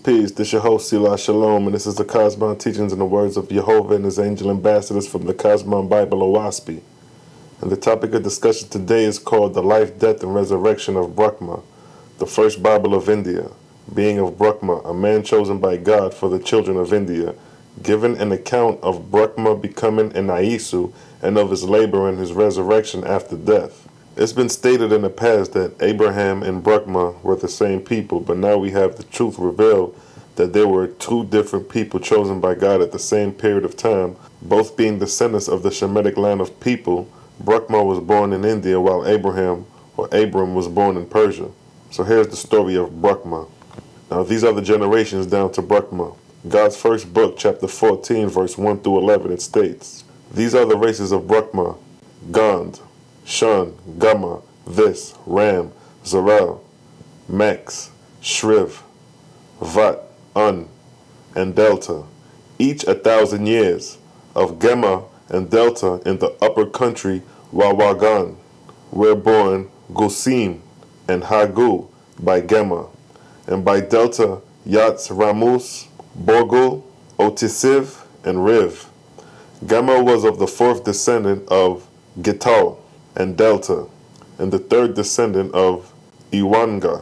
Peace. This is your host, Selah Shalom, and this is the Cosmon Teachings in the words of Jehovah and his angel ambassadors from the Cosmon Bible Owaspi. And the topic of discussion today is called The Life, Death, and Resurrection of Brahma, the first Bible of India. Being of Brahma, a man chosen by God for the children of India, given an account of Brahma becoming an Aisu and of his labor and his resurrection after death. It's been stated in the past that Abraham and Brahma were the same people, but now we have the truth revealed that there were two different people chosen by God at the same period of time, both being descendants of the Shemitic line of people. Brahma was born in India while Abram was born in Persia. So here's the story of Brahma. Now these are the generations down to Brahma. God's first book, chapter 14, verse 1 through 11, it states, "These are the races of Brahma: Gand, Shun, Gama, Vis, Ram, Zarel, Max, Shriv, Vat, Un, and Delta, each 1,000 years, of Gema and Delta in the upper country Wawagan, were born Gusim and Hagu by Gema, and by Delta Yats Ramus, Borgul, Otisiv, and Riv. Gema was of the fourth descendant of Gital and Delta, and the third descendant of Iwanga,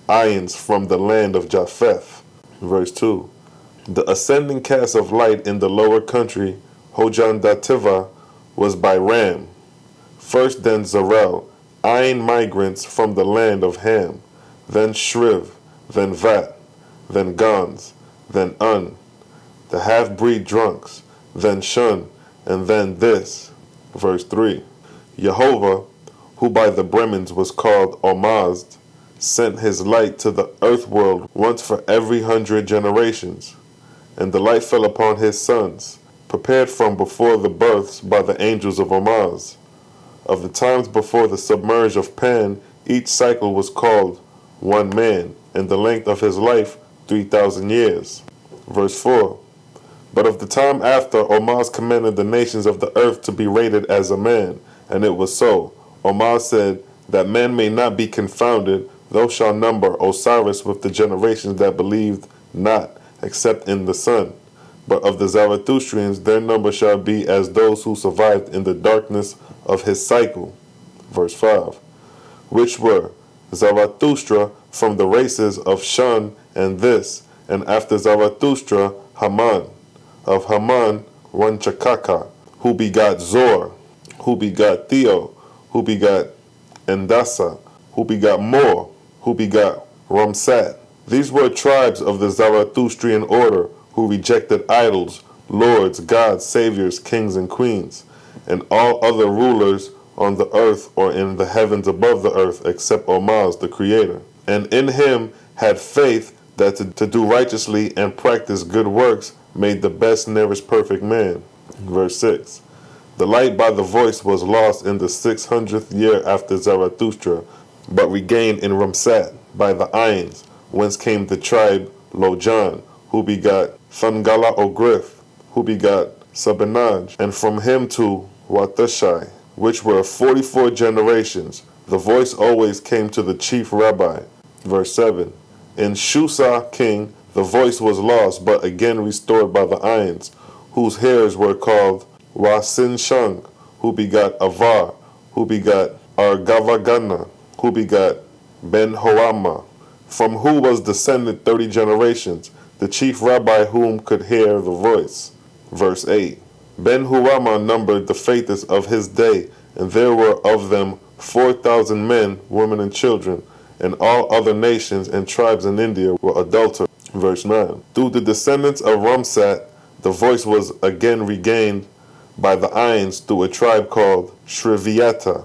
Ions from the land of Japheth." Verse 2. "The ascending cast of light in the lower country, Hojandativa, was by Ram. First then Zarel, Ion migrants from the land of Ham, then Shriv, then Vat, then Gans, then Un, the half-breed drunks, then Shun, and then this." Verse 3. "Jehovah, who by the Brahmins was called Omazd, sent his light to the earth world once for every 100 generations, and the light fell upon his sons, prepared from before the births by the angels of Omaz. Of the times before the submerge of Pan, each cycle was called one man, and the length of his life 3,000 years. Verse 4. "But of the time after, Omaz commanded the nations of the earth to be rated as a man, and it was so. Omaz said, that man may not be confounded, thou shalt number Osiris with the generations that believed not, except in the sun. But of the Zarathustrians, their number shall be as those who survived in the darkness of his cycle." Verse 5. "Which were Zarathustra from the races of Shun and this, and after Zarathustra, Haman. Of Haman, Ranchakaka, who begot Zor, who begot Theo, who begot Endasa, who begot Mor, who begot Ramsat. These were tribes of the Zarathustrian order who rejected idols, lords, gods, saviors, kings, and queens, and all other rulers on the earth or in the heavens above the earth, except Omaz, the Creator. And in him had faith that to do righteously and practice good works made the best, nearest perfect man." Verse 6. "The light by the voice was lost in the 600th year after Zarathustra, but regained in Ramsat by the Ions, whence came the tribe Lojan, who begot Thungala Ogrif, who begot Sabanaj, and from him to Watashai, which were 44 generations. The voice always came to the chief rabbi." Verse 7. "In Shusa king, the voice was lost, but again restored by the Ions, whose heirs were called Wasinshang, who begot Avar, who begot Argavagana, who begot Ben-Hoama, from who was descended 30 generations, the chief rabbi whom could hear the voice." Verse 8. "Ben-Huama numbered the faiths of his day, and there were of them 4,000 men, women, and children, and all other nations and tribes in India were adulterers." Verse 9. "Through the descendants of Ramsat, the voice was again regained by the Ions through a tribe called Shriviata,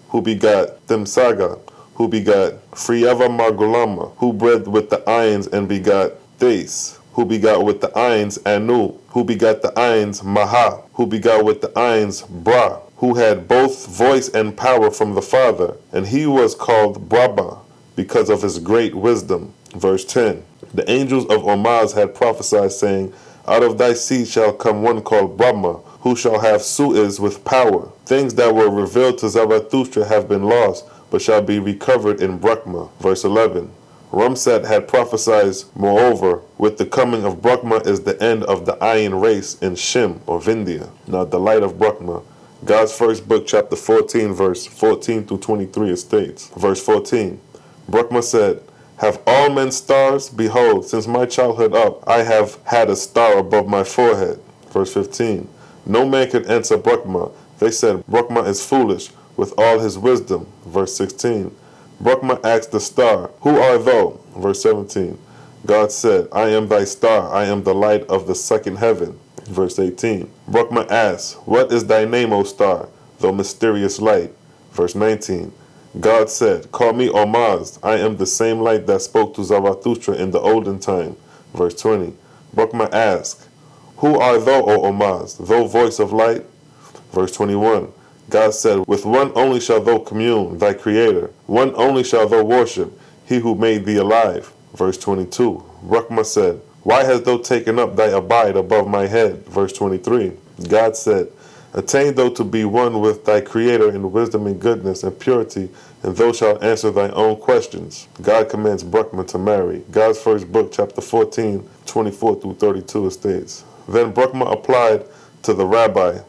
who begot Thimsaga, who begot Friava Margulama, who bred with the Ions and begot Thais, who begot with the Ions Anu, who begot the Ions Maha, who begot with the Ions Bra, who had both voice and power from the Father, and he was called Brahma because of his great wisdom." Verse 10. "The angels of Omaz had prophesied, saying, Out of thy seed shall come one called Brahma, who shall have su'is with power. Things that were revealed to Zarathustra have been lost, but shall be recovered in Brahma." Verse 11. Rumsat had prophesied, moreover, with the coming of Brahma is the end of the Ayin race in SHEM, or Vindhya. Now the light of Brahma. God's first book, chapter 14, verse 14 through 23, it states, verse 14, Brahma said, have all men stars? Behold, since my childhood up, I have had a star above my forehead. Verse 15, no man could answer Brahma. They said, Brahma is foolish with all his wisdom. Verse 16, Brahma asked the star, who art thou? Verse 17, God said, I am thy star, I am the light of the second heaven. Verse 18, Brahma asked, what is thy name, O star, thou mysterious light? Verse 19, God said, call me Ormazd, I am the same light that spoke to Zarathustra in the olden time. Verse 20, Brahma asked, who art thou, O Ormazd, thou voice of light? Verse 21, God said, with one only shall thou commune, thy creator, one only shall thou worship, he who made thee alive. Verse 22, Brahma said, why hast thou taken up thy abide above my head? Verse 23, God said, attain thou to be one with thy creator in wisdom and goodness and purity, and thou shalt answer thy own questions. God commands Brahma to marry. God's first book, chapter 14, 24 through 32, it states, then Brahma applied to the rabbi,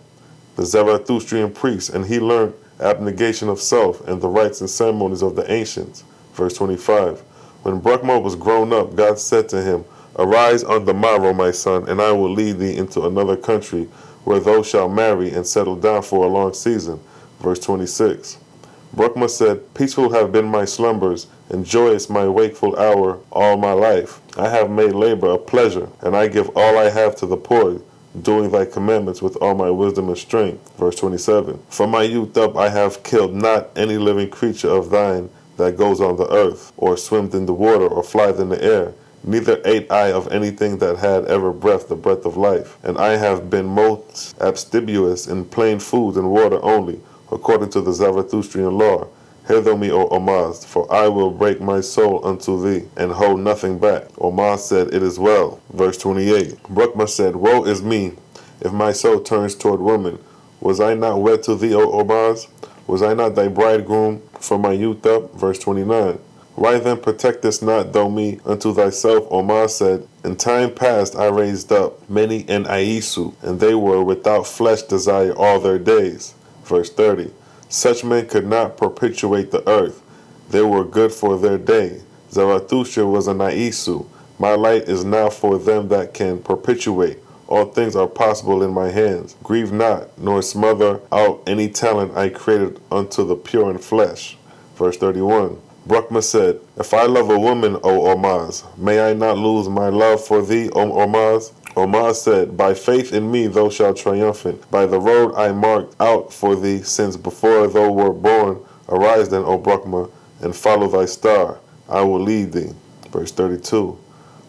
the Zarathustrian priest, and he learned abnegation of self and the rites and ceremonies of the ancients. Verse 25, when Brahma was grown up, God said to him, arise on the morrow, my son, and I will lead thee into another country, where thou shalt marry and settle down for a long season. Verse 26, Brahma said, peaceful have been my slumbers, and joyous my wakeful hour all my life. I have made labor a pleasure, and I give all I have to the poor, doing thy commandments with all my wisdom and strength. Verse 27, from my youth up I have killed not any living creature of thine that goes on the earth, or swims in the water, or flieth in the air. Neither ate I of anything that had ever breath, the breath of life. And I have been most abstemious in plain food and water only, according to the Zarathustrian law. Hear thou me, O Ormazd, for I will break my soul unto thee, and hold nothing back. Ormazd said, it is well. Verse 28, Brahma said, woe is me, if my soul turns toward woman. Was I not wed to thee, O Ormazd? Was I not thy bridegroom from my youth up? Verse 29, why then protectest not thou me unto thyself? Ormazd said, in time past I raised up many in Aisu, and they were without flesh desire all their days. Verse 30, such men could not perpetuate the earth. They were good for their day. Zarathustra was an Aisu. My light is now for them that can perpetuate. All things are possible in my hands. Grieve not, nor smother out any talent I created unto the pure in flesh. Verse 31, Brahma said, if I love a woman, O Ormazd, may I not lose my love for thee, O Ormazd? Ormazd said, by faith in me thou shalt triumphant. By the road I marked out for thee since before thou wert born. Arise then, O Brahma, and follow thy star. I will lead thee. Verse 32,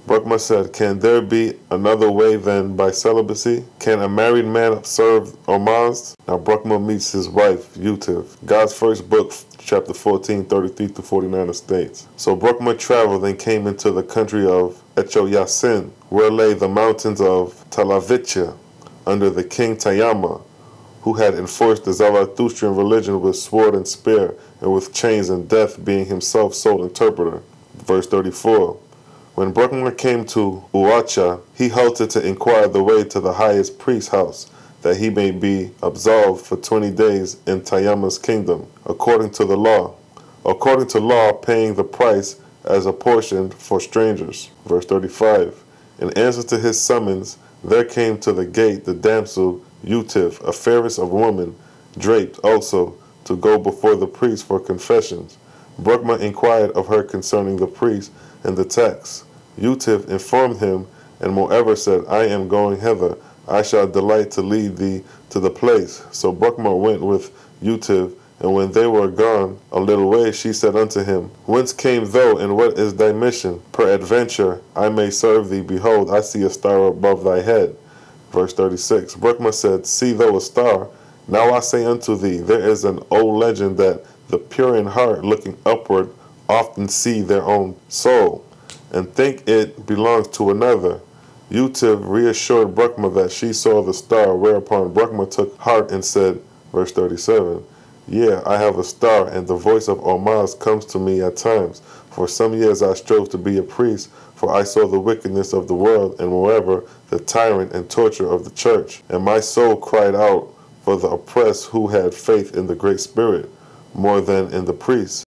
Brahma said, can there be another way than by celibacy? Can a married man serve Ormazd? Now Brahma meets his wife, Yutiv. God's first book, chapter 14, 33 to 49 states, so Brahma traveled and came into the country of Echoyasin, where lay the mountains of Talavitya, under the king Tayama, who had enforced the Zarathustrian religion with sword and spear, and with chains and death, being himself sole interpreter. Verse 34, when Brahma came to Uacha, he halted to inquire the way to the highest priest's house, that he may be absolved for 20 days in Tayama's kingdom, according to the law. According to law, paying the price as apportioned for strangers. Verse 35, in answer to his summons, there came to the gate the damsel Yutif, a fairest of women, draped also, to go before the priest for confessions. Brahma inquired of her concerning the priest and the text. Yutif informed him, and moreover said, I am going hither. I shall delight to lead thee to the place. So Brahma went with Yutiv, and when they were gone a little way, she said unto him, whence came thou, and what is thy mission? Peradventure I may serve thee. Behold, I see a star above thy head. Verse 36, Brahma said, see thou a star? Now I say unto thee, there is an old legend that the pure in heart, looking upward, often see their own soul, and think it belongs to another. Yutiv reassured Brahma that she saw the star, whereupon Brahma took heart and said, verse 37, Yeah, I have a star, and the voice of Ormazd comes to me at times. For some years I strove to be a priest, for I saw the wickedness of the world, and moreover, the tyrant and torture of the church. And my soul cried out for the oppressed who had faith in the Great Spirit, more than in the priests.